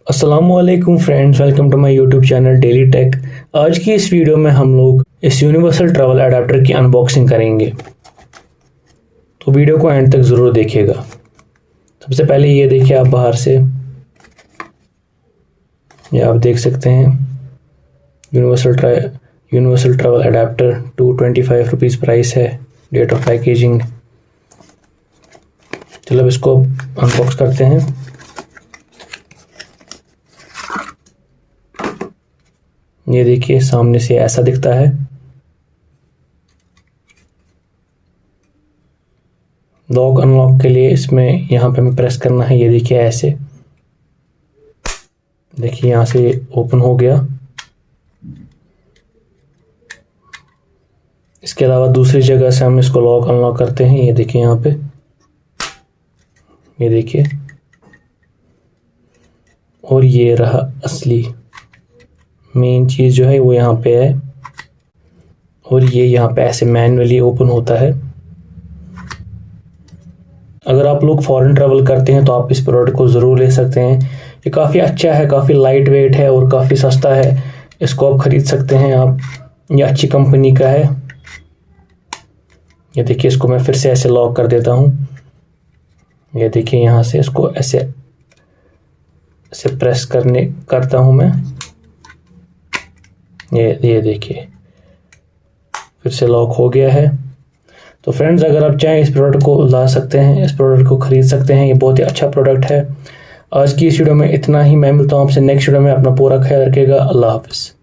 अस्सलामुअलैकुम friends, welcome to my YouTube channel Daily Tech. आज की इस वीडियो में हम लोग इस यूनिवर्सल ट्रैवल अडेप्टर की अनबॉक्सिंग करेंगे, तो वीडियो को एंड तक ज़रूर देखिएगा। सबसे पहले ये देखिए आप बाहर से, ये आप देख सकते हैं universal travel adapter 225 rupees price है। डेट ऑफ पैकेजिंग, चलो अब इसको अनबॉक्स करते हैं। ये देखिए सामने से ऐसा दिखता है। लॉक अनलॉक के लिए इसमें यहाँ पे हमें प्रेस करना है। ये देखिए ऐसे, देखिए यहाँ से ओपन हो गया। इसके अलावा दूसरी जगह से हम इसको लॉक अनलॉक करते हैं। ये देखिए यहाँ पे, ये देखिए, और ये रहा असली मेन चीज़ जो है वो यहाँ पे है, और ये यहाँ पे ऐसे मैन्युअली ओपन होता है। अगर आप लोग फॉरेन ट्रैवल करते हैं तो आप इस प्रोडक्ट को ज़रूर ले सकते हैं। ये काफ़ी अच्छा है, काफ़ी लाइट वेट है और काफ़ी सस्ता है। इसको आप ख़रीद सकते हैं आप, ये अच्छी कंपनी का है। ये देखिए, इसको मैं फिर से ऐसे लॉक कर देता हूँ। ये देखिए यहाँ से इसको ऐसे ऐसे प्रेस करता हूँ मैं। ये देखिए फिर से लॉक हो गया है। तो फ्रेंड्स, अगर आप चाहें इस प्रोडक्ट को ला सकते हैं, इस प्रोडक्ट को ख़रीद सकते हैं। ये बहुत ही अच्छा प्रोडक्ट है। आज की इस वीडियो में इतना ही। मैं मिलता हूँ आपसे नेक्स्ट वीडियो में। अपना पूरा ख्याल रखिएगा। अल्लाह हाफ़िज़।